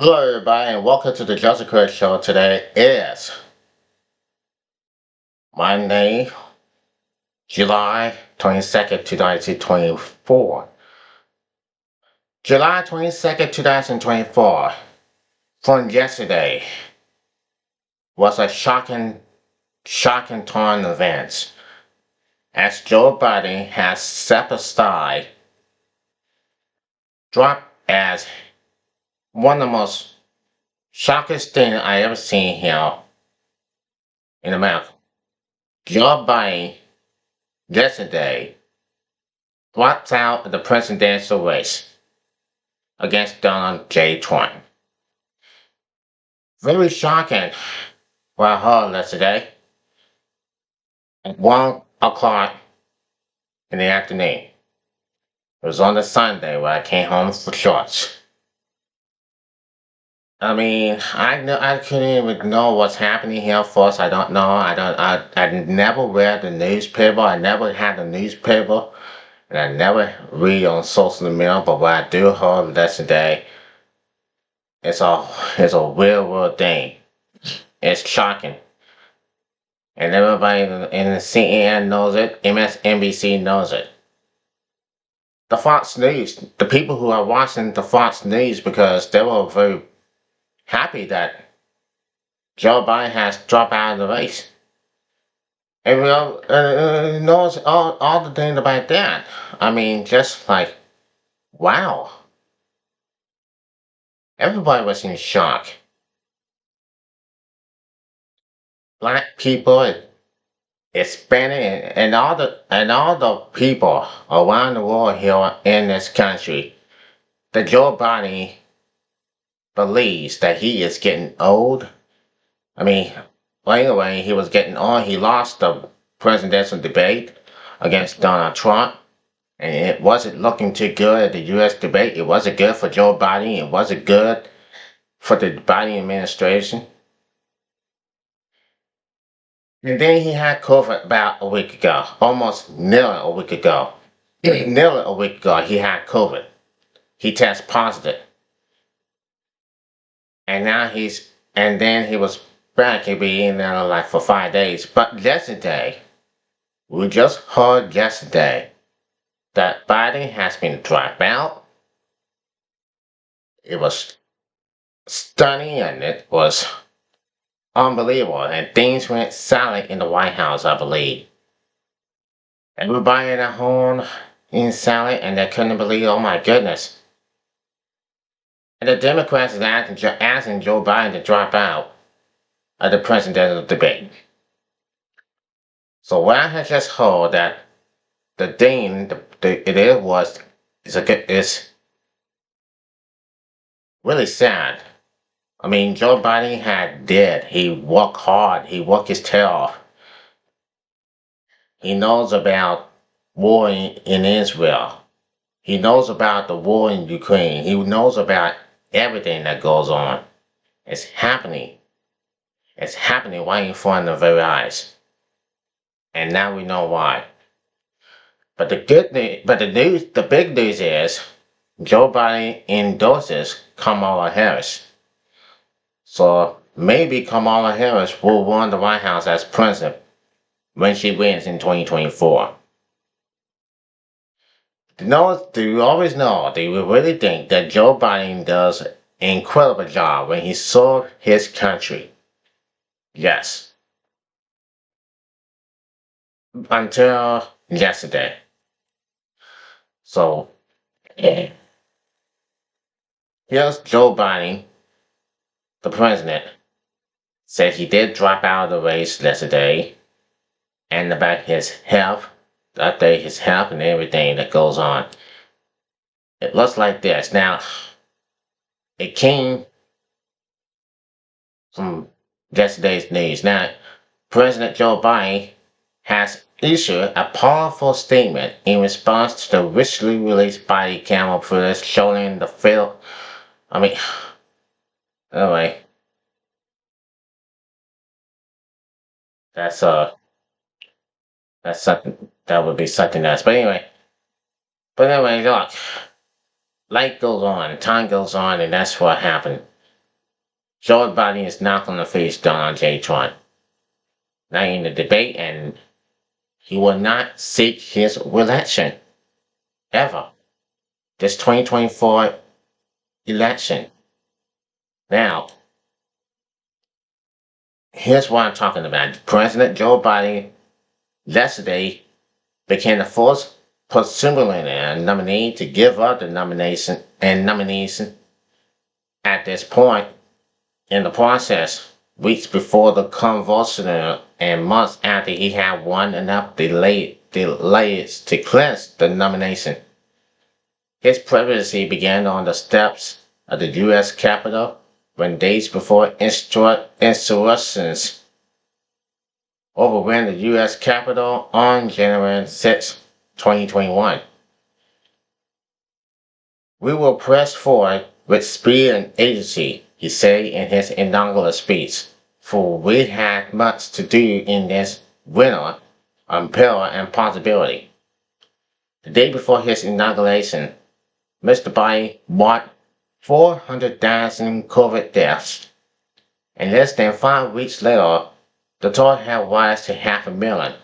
Hello, everybody, and welcome to the Joseph Chris Show. Today is Monday, July 22nd, 2024. July 22nd, 2024, from yesterday, was a shocking turn of events as Joe Biden has set aside, dropped as one of the most shocking things I ever seen here in America. Joe Biden yesterday dropped out of the presidential race against Donald J. Trump. Very shocking what I heard yesterday at 1 o'clock in the afternoon. It was on a Sunday where I came home for church. I mean, I couldn't even know what's happening here first. I don't know. I never read the newspaper. I never had a newspaper. And I never read on social media, but what I do heard yesterday, it's a real world thing. It's shocking. And everybody in the CNN knows it, MSNBC knows it. The Fox News, the people who are watching the Fox News because they were very happy that Joe Biden has dropped out of the race. And we all knows all the things about that. I mean, just like, wow. Everybody was in shock. Black people, Hispanic, and all the people around the world here in this country, that Joe Biden believes that he is getting old. I mean, well, anyway, he was getting old. He lost the presidential debate against Donald Trump, and it wasn't looking too good at the U.S. debate. It wasn't good for Joe Biden. It wasn't good for the Biden administration. And then he had COVID about a week ago, almost nearly a week ago. Nearly a week ago, he had COVID. He tested positive. And now and then he was back. He'd be in there like for 5 days. But yesterday, we just heard yesterday that Biden has been dropped out. It was stunning and it was unbelievable. And things went silent in the White House, I believe. Everybody at home in silent and they couldn't believe, oh my goodness. And the Democrats is asking Joe Biden to drop out of the presidential debate. So what I had just heard that the thing is really sad. I mean, Joe Biden he worked hard, he worked his tail off. He knows about war in Israel. He knows about the war in Ukraine. He knows about everything that goes on. It's happening. It's happening right in front of our eyes. And now we know why. But the big news is Joe Biden endorses Kamala Harris. So maybe Kamala Harris will run the White House as president when she wins in 2024. Do you always know, do you really think that Joe Biden does an incredible job when he served his country? Yes. Until yesterday. So, here's Joe Biden, the president, said he did drop out of the race yesterday, and about his health, update his health and everything that goes on. It looks like this. Now, it came from yesterday's news. Now, President Joe Biden has issued a powerful statement in response to the recently released body camera footage showing the fatal. I mean, anyway, that's something that would be something else. But anyway, look, life goes on, time goes on, and that's what happened. Joe Biden is not going to face Donald J. Trump. Not in the debate, and he will not seek his reelection ever. This 2024 election. Now, here's what I'm talking about. President Joe Biden yesterday became the first presumably nominee to give up the nomination at this point in the process, weeks before the convulsion and months after he had won enough delays to clinch the nomination. His presidency began on the steps of the U.S. Capitol when days before insurrections overran the U.S. Capitol on January 6, 2021. We will press forward with speed and agency, he said in his inaugural speech, for we had much to do in this winter of peril and possibility. The day before his inauguration, Mr. Biden marked 400,000 COVID deaths, and less than 5 weeks later, the total had risen to 500,000.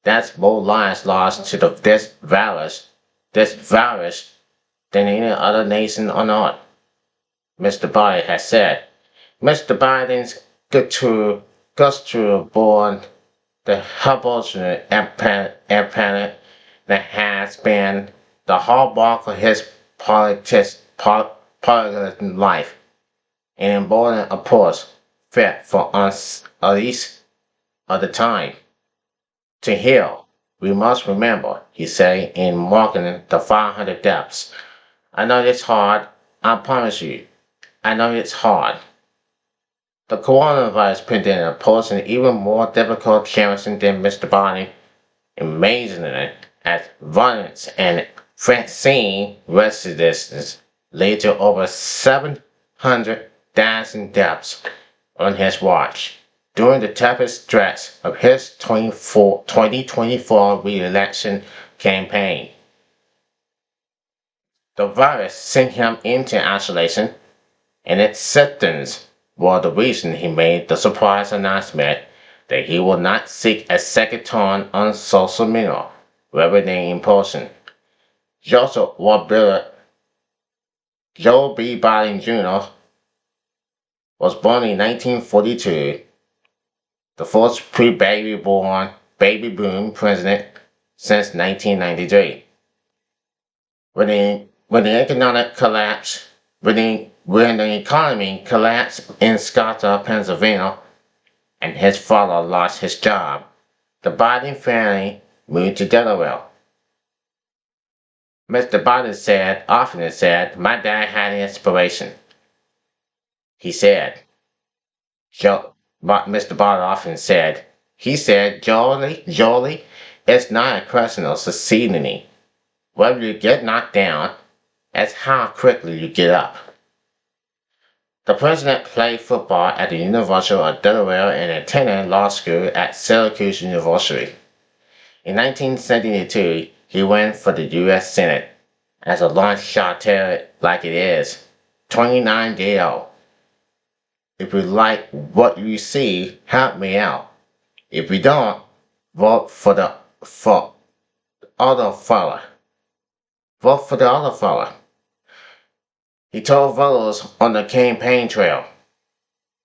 That's more lives lost to this virus than any other nation on earth, Mr. Biden has said. Mr. Biden's born the Hubble planet that has been the hallmark of his political life, and important approach fit for us at least at the time. To heal, we must remember, he said in marking the 500 deaths. I know it's hard, I promise you, I know it's hard. The coronavirus presented posing even more difficult challenges than Mr. Biden, amazingly, as violence and vaccine resistance led to over 700,000 deaths on his watch during the toughest stretch of his 2024 re-election campaign. The virus sent him into isolation, and its symptoms were the reason he made the surprise announcement that he will not seek a second term on social media rather than in person. Joe B. Biden Jr. was born in 1942, the first pre-baby boom president since 1993. When the economy collapsed in Scottsdale, Pennsylvania, and his father lost his job, the Biden family moved to Delaware. Mr. Biden often said, my dad had an inspiration. He said, Mr. Biden often said, Jolie, it's not a question of succeeding. Whether you get knocked down, it's how quickly you get up. The president played football at the University of Delaware and attended law school at Syracuse University. In 1972, he ran for the U.S. Senate as a long shot like it is, 29 years old. If you like what you see, help me out. If you don't, vote for the other fella. Vote for the other fella. He told voters on the campaign trail.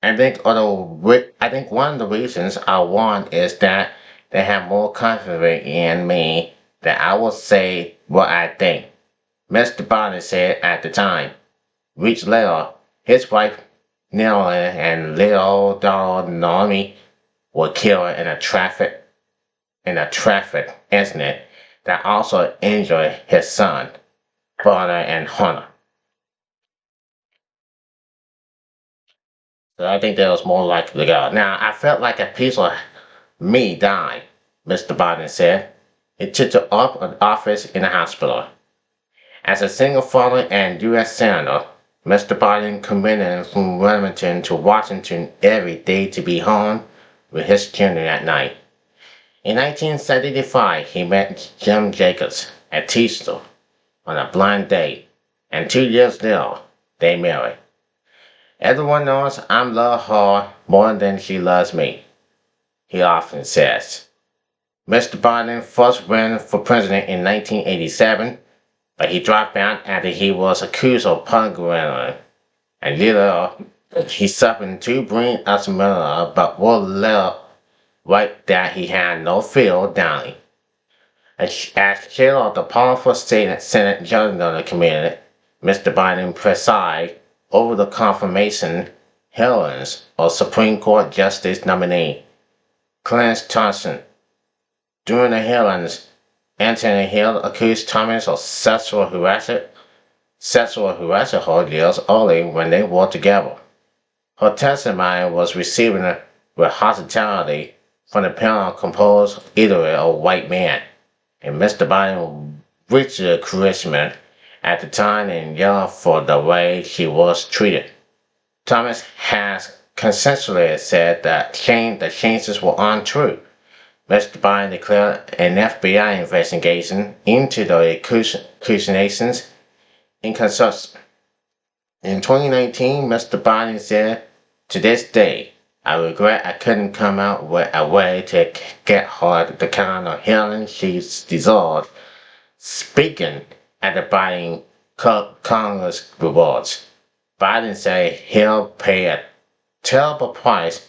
I think one of the reasons I won is that they have more confidence in me that I will say what I think, Mr. Biden said at the time. Weeks later, his wife Nella and little dog Naomi were killed in a traffic incident that also injured his son, father, and Hunter. So I think that was more likely to go. Now, I felt like a piece of me died, Mr. Biden said. He took up an office in a hospital. As a single father and U.S. Senator, Mr. Biden commuted from Wilmington to Washington every day to be home with his children at night. In 1975, he met Jim Jacobs at Teasdale on a blind date, and 2 years later, they married. Everyone knows I love her more than she loves me, he often says. Mr. Biden first ran for president in 1987, but he dropped out after he was accused of polygammy. And later, he suffered two brain aneurysms, but was later right that he had no fear dying. As chair of the powerful Senate Judicial Committee, Mr. Biden presides over the confirmation hearings of Supreme Court Justice nominee Clarence Thompson. During the hearings, Anthony Hill accused Thomas of sexual harassment her years early when they worked together. Her testimony was received with hospitality from the panel composed either of white men, and Mr. Biden reached encouragement at the time and yelled for the way she was treated. Thomas has consistently said that the changes were untrue. Mr. Biden declared an FBI investigation into the accusations in consortium. In 2019, Mr. Biden said, "To this day, I regret I couldn't come out with a way to get her the kind of healing she deserved." Speaking at the Biden Congress rewards, Biden said he'll pay a terrible price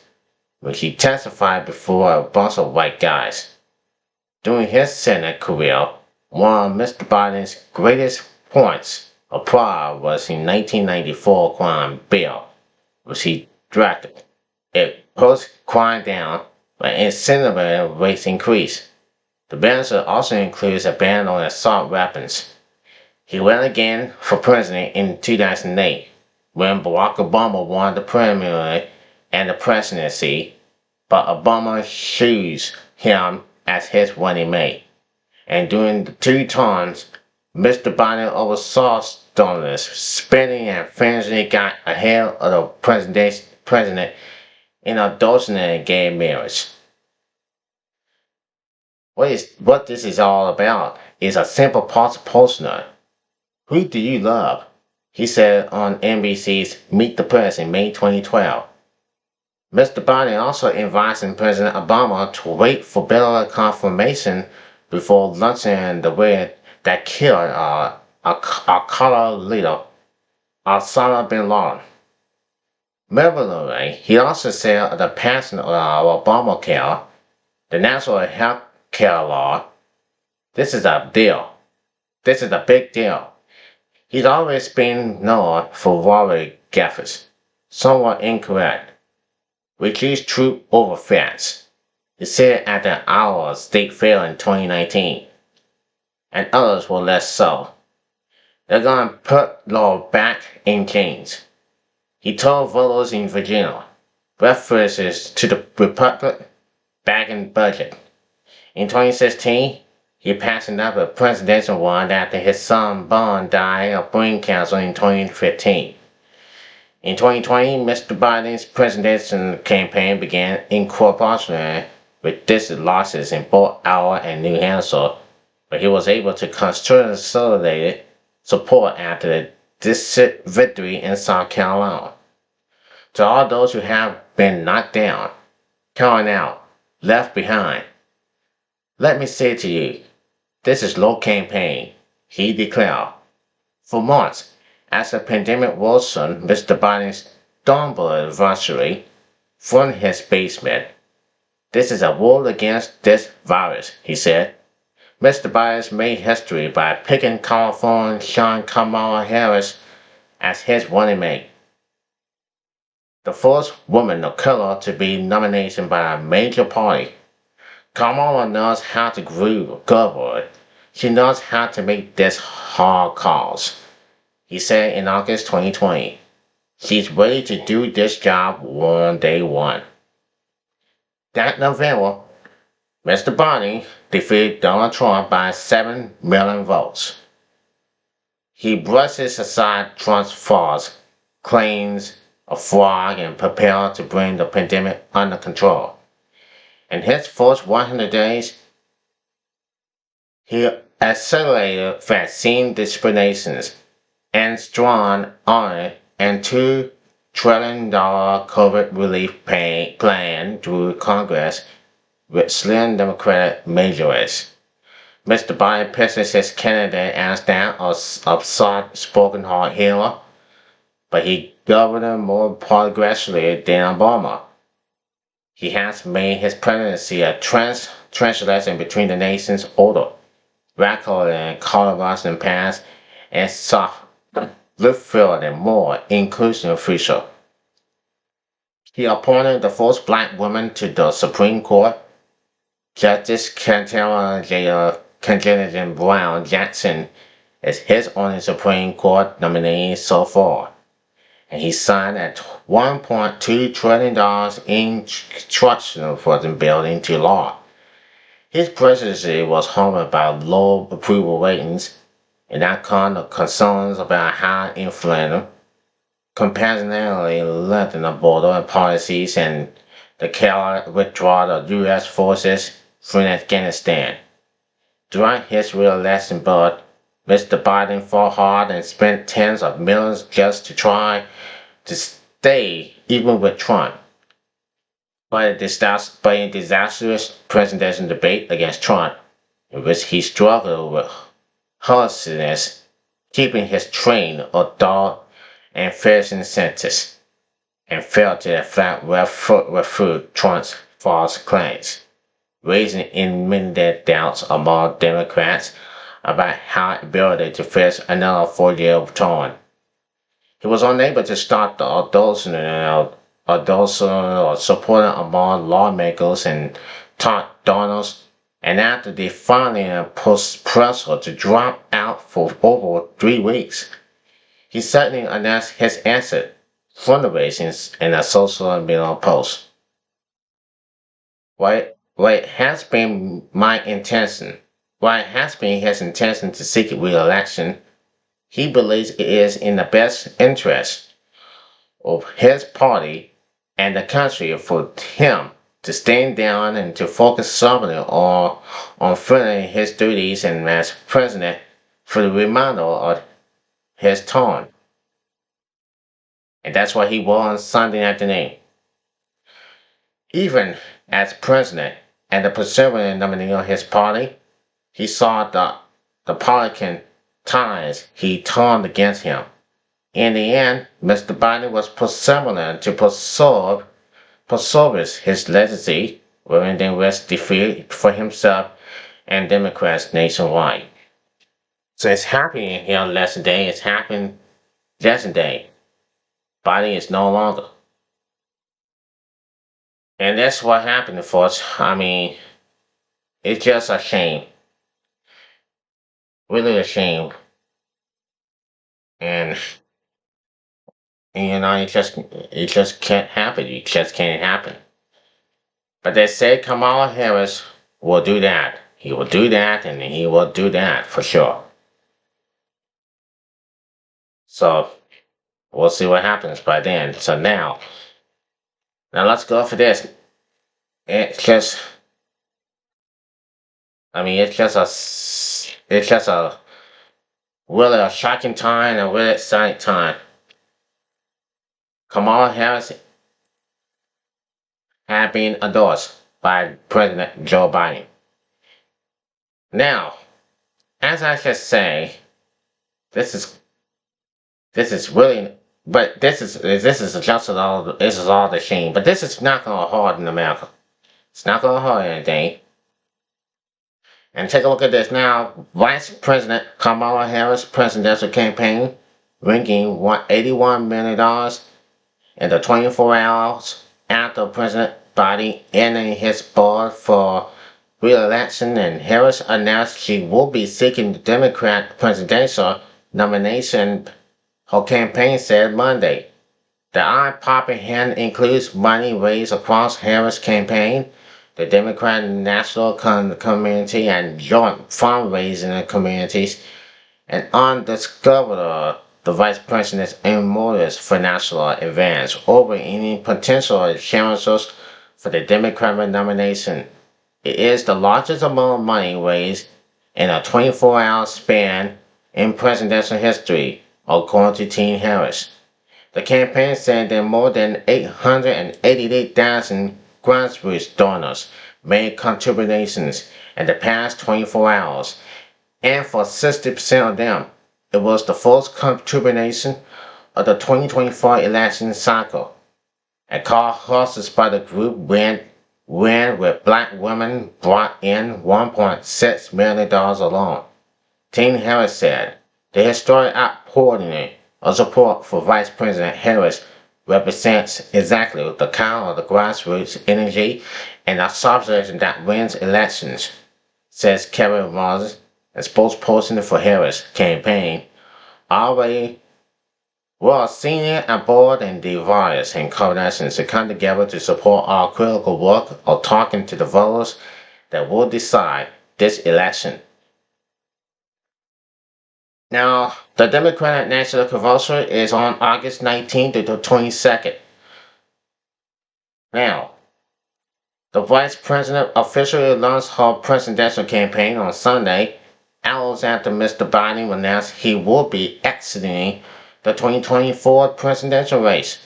when he testified before a bunch of white guys. During his Senate career, one of Mr. Biden's greatest points of pride was in 1994 crime bill, which he drafted. It pushed crime down, but incinerated rates increased. The bill also includes a ban on assault weapons. He ran again for president in 2008, when Barack Obama won the primary and the presidency, but Obama chose him as his running mate. And during the two terms, Mr. Biden oversaw stimulus spending and finally got ahead of the president in endorsing gay marriage. What this is all about is a simple postnote. Who do you love? He said on NBC's Meet the Press in May 2012. Mr. Biden also advised President Obama to wait for better confirmation before launching the raid that killed Al-Qaeda leader Osama bin Laden. Mercifully, he also said the passing of Obamacare, the national health care law, this is a deal. This is a big deal. He's always been known for worry gaffes, somewhat incorrect. We choose truth over facts. He said at the Iowa State Fair in 2019. And others were less so. They're gonna put law back in chains. He told voters in Virginia, references to the Republican backing budget. In 2016, he passed another presidential one after his son Bond died of brain cancer in 2015. In 2020, Mr. Biden's presidential campaign began in cooperation with district losses in both Iowa and New Hampshire, but he was able to consolidate support after the district victory in South Carolina. To all those who have been knocked down, counted out, left behind, let me say to you, this is low campaign, he declared. For months, as the pandemic worsened, Mr. Biden stumbled adversary from his basement. This is a war against this virus, he said. Mr. Biden made history by picking California Sean Kamala Harris as his running mate. The first woman of color to be nominated by a major party. Kamala knows how to govern. She knows how to make these hard calls, he said in August 2020. She's ready to do this job on day one. That November, Mr. Biden defeated Donald Trump by 7 million votes. He brushes aside Trump's false claims of fraud and prepared to bring the pandemic under control. In his first 100 days, he accelerated vaccine distributions and strong army and two $1 trillion COVID relief plan through Congress with slim Democratic majorities. Mr. Biden pisses his candidate as that of soft-spoken hard healer, but he governed more progressively than Obama. He has made his presidency a translation between the nation's older, radical and colorblind past and soft, left-field and more inclusive future. He appointed the first black woman to the Supreme Court, Justice Congenitan Brown Jackson is his only Supreme Court nominee so far, and he signed a $1.2 trillion infrastructure bill into law. His presidency was hampered by low approval ratings and that kind of concerns about high inflation, compassionately lengthening border policies, and the careless withdrawal of U.S. forces from Afghanistan. During his re-election bid, Mr. Biden fought hard and spent tens of millions just to try to stay even with Trump. But a disastrous presidential debate against Trump, in which he struggled with hoarseness, keeping his train of thought and fierce incentives, and failed to refute Trump's false claims, raising immense doubts among Democrats about his ability to face another 4-year term. He was unable to stop the adultery supported among lawmakers and top donors, and after they finally pushed pressure to drop out for over 3 weeks, he suddenly announced his exit, fundraising in a social media post. While it has been his intention to seek re-election, he believes it is in the best interest of his party and the country for him to stand down and to focus solely on fulfilling his duties and as president for the remainder of his term. And that's what he wore on Sunday afternoon. Even as president and the president nominee of his party, he saw the political ties he turned against him. In the end, Mr. Biden was perseverant to preserve his legacy, wherein there was defeat for himself and Democrats nationwide. So it's happening here yesterday. It's happened yesterday. Biden is no longer. And that's what happened, folks. I mean, it's just a shame. Really a shame. And it just can't happen. It just can't happen. But they say Kamala Harris will do that. He will do that, and he will do that for sure. So we'll see what happens by then. So now let's go for this. It's just, I mean, it's just a really a shocking time and a really exciting time. Kamala Harris had been endorsed by President Joe Biden. Now, as I should say, this is really, but this is just all this is all the shame. But this is not gonna hurt in America. It's not gonna hurt anything. And take a look at this now. Vice President Kamala Harris presidential campaign ringing $81 million in the 24 hours after President Biden ending his bid for re-election, and Harris announced she will be seeking the Democrat presidential nomination, her campaign said Monday. The eye-popping hint includes money raised across Harris' campaign, the Democratic National Committee, and joint fundraising communities, and undiscovered the vice president's motives for national events over any potential challenges for the Democratic nomination. It is the largest amount of money raised in a 24-hour span in presidential history, according to Team Harris. The campaign said that more than 888,000 grassroots donors made contributions in the past 24 hours, and for 60% of them, it was the first contribution of the 2024 election cycle. A car hosted by the group ran with black women brought in $1.6 million alone. Teen Harris said, the historic outpouring of support for Vice President Harris represents exactly the kind of the grassroots energy and association that wins elections, says Kevin Ross, a spokesperson for Harris' campaign. Already, we're senior and board and device and coalitions to come together to support our critical work of talking to the voters that will decide this election. Now, the Democratic National Convention is on August 19th to the 22nd. Now, the Vice President officially launched her presidential campaign on Sunday, hours after Mr. Biden announced he will be exiting the 2024 presidential race.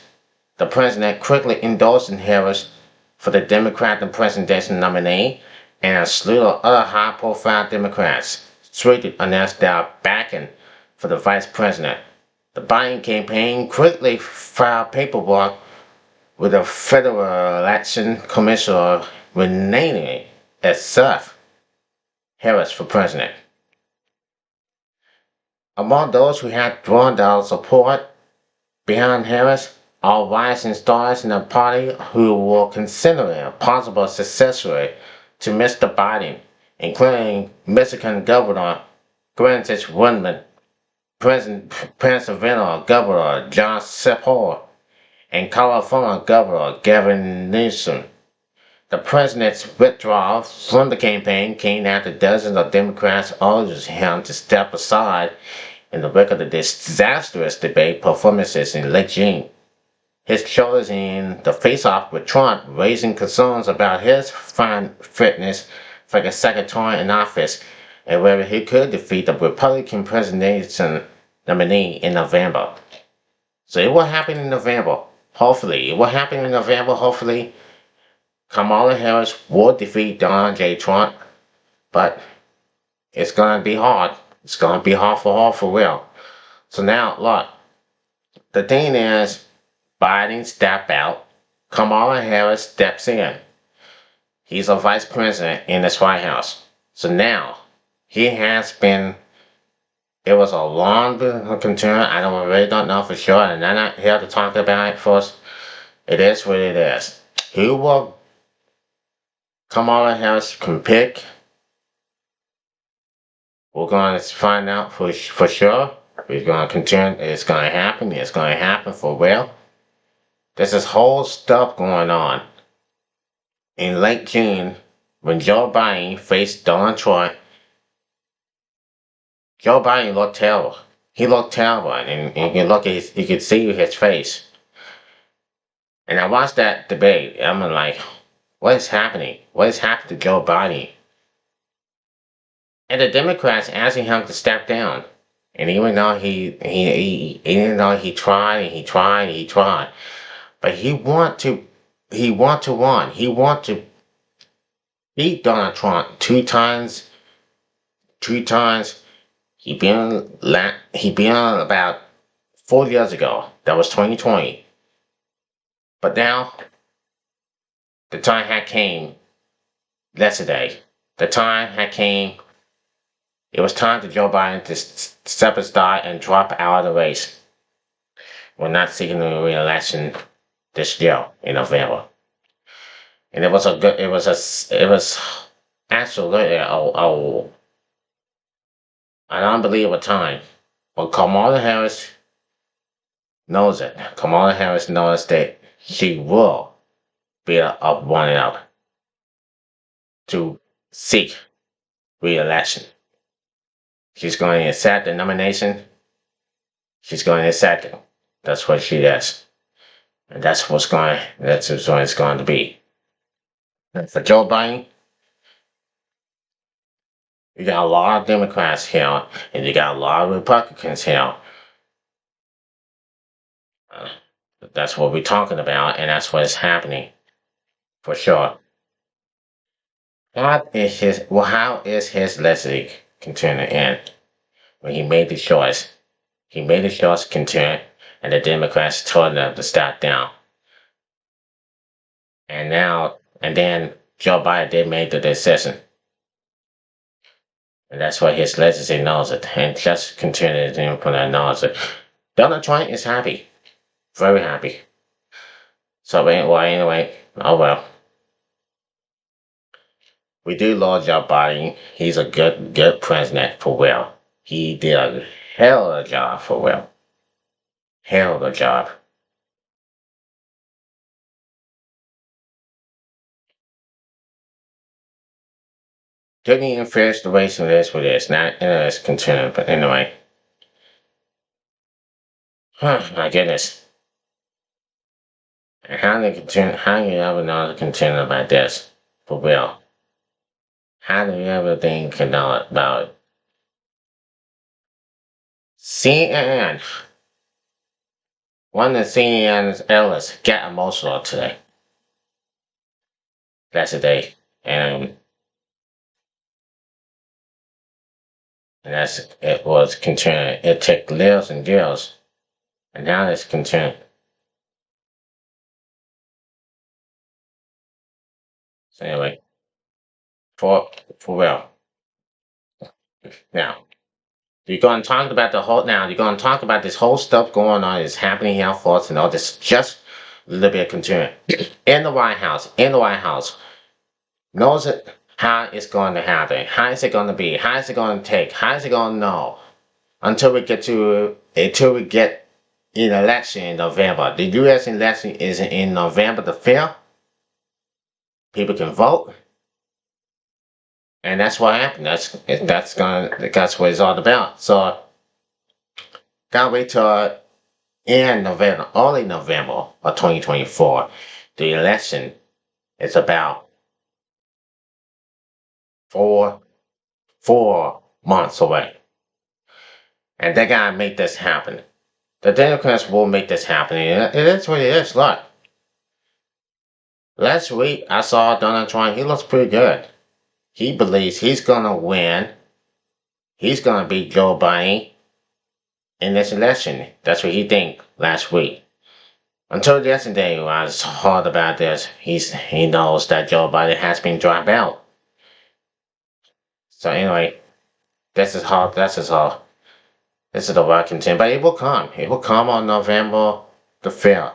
The president quickly endorsed Harris for the Democratic presidential nominee, and a slew of other high-profile Democrats tweeted announced their backing for the vice president. The Biden campaign quickly filed paperwork with the Federal Election Commissioner renaming itself Harris for president. Among those who had drawn their support behind Harris are rising stars in the party who were considering a possible successor to Mr. Biden, including Michigan Governor Grantis Woodman, Pennsylvania Governor John Sepol, and California Governor Gavin Newsom. The president's withdrawal from the campaign came after dozens of Democrats urged him to step aside in the wake of the disastrous debate performances in late June. His choice in the face-off with Trump raising concerns about his fine fitness for the second term in office and whether he could defeat the Republican presidential nominee in November. So it will happen in November. Hopefully, it will happen in November. Hopefully, Kamala Harris will defeat Donald J. Trump, but it's gonna be hard. It's gonna be hard for her for real. So now, look, the thing is, Biden stepped out. Kamala Harris steps in. He's a vice president in this White House. So now, he has been. It was a long concern. Really don't know for sure, and I'm not here to talk about it first. It is what it is. Who will Kamala Harris can pick? We're going to find out for sure. We're going to continue. It's going to happen. It's going to happen for real. There's this whole stuff going on. In late June, when Joe Biden faced Donald Trump, Joe Biden looked terrible. He looked terrible, and you could see his face. And I watched that debate, and I'm like, what is happening? What is happening to Joe Biden? And the Democrats asking him to step down. And even though even though he tried and he tried and he tried, but he want to run. He want to beat Donald Trump two times. He been about 4 years ago. That was 2020. But now the time had came yesterday. The time had came. It was time for Joe Biden to step aside and drop out of the race. We're not seeking a re-election this year in November. And it was actually an unbelievable time. But Kamala Harris knows it. Kamala Harris knows that she will be up running out to seek re-election. She's going to accept the nomination. She's going to accept it. That's what she does. And that's what it's going to be. And for Joe Biden, you got a lot of Democrats here, and you got a lot of Republicans here. That's what we're talking about, and that's what is happening for sure. How is his legacy continuing to end when he made the choice? He made the choice to continue, and the Democrats told them to stop down. And then Joe Biden did make the decision, and that's why his legacy knows it, and just continue to put that knowledge. Donald Trump is happy, very happy. So anyway, oh well. We do love Joe Biden. He's a good president for real. He did a hell of a job for real. Hell of a job. Didn't even finish the race with this. Not it's continuing, but anyway. My goodness. How do you ever know to continue about this? For real. How do you ever think you know about it? CNN. One of CNN's analysts got emotional today. That's the day. And it was continuing. It took years and years. And now it's continuing. So anyway, for real. Now, you're going to talk about you're going to talk about this whole stuff going on is happening here for us and all this just a little bit of continuing. In the White House, knows it, how it's going to happen, how is it going to be, how is it going to take, how is it going to know until we get an election in November. The U.S. election is in November the 5th. People can vote. And that's what happened. That's what it's all about. So gotta wait till in November, early November of 2024. The election is about four 4 months away. And they gotta make this happen. The Democrats will make this happen. It is what it is. Look. Last week I saw Donald Trump, he looks pretty good. He believes he's gonna win. He's gonna beat Joe Biden in this election. That's what he think last week. Until yesterday, when I was heard about this, he knows that Joe Biden has been dropped out. So anyway, this is how. This is how. This is the working team, but it will come. It will come on November the 5th.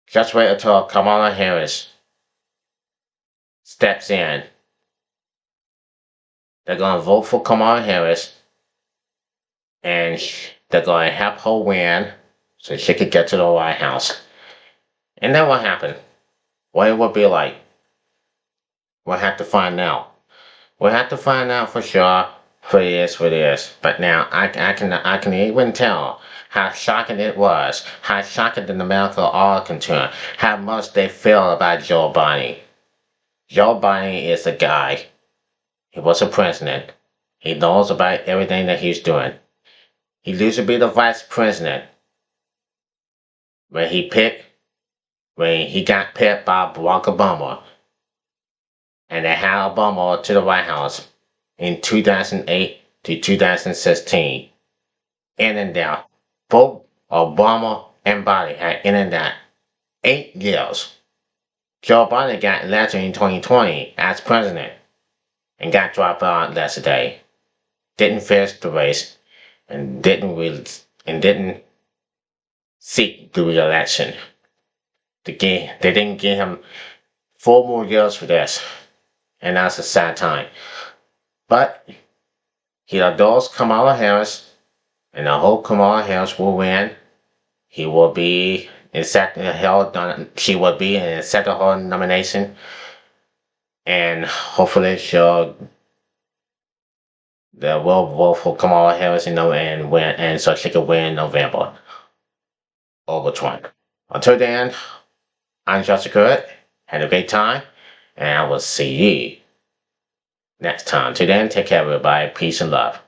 Just wait until Kamala Harris steps in. They're gonna vote for Kamala Harris, and they're gonna help her win so she could get to the White House. And then what happened? What it would be like? We'll have to find out. We'll have to find out for sure for this. But now I can even tell how shocking it was, how shocking the America are concerned, how much they feel about Joe Biden. Joe Biden is a guy. He was a president. He knows about everything that he's doing. He used to be the vice president when when he got picked by Barack Obama, and they had Obama to the White House in 2008 to 2016. In and out. Both Obama and Biden had in and out 8 years. Joe Biden got elected in 2020 as president and got dropped out yesterday. Didn't finish the race and didn't seek the re-election. They didn't give him 4 more years for this, and that's a sad time. But he adores Kamala Harris, and I hope Kamala Harris will win. He will be she will be in second her nomination, and hopefully they will vote for Kamala Harris, and win, and so she can win in November over Trump. Until then, I'm Joshua Curry. Had a great time, and I will see you next time. Till then, take care, everybody. Peace and love.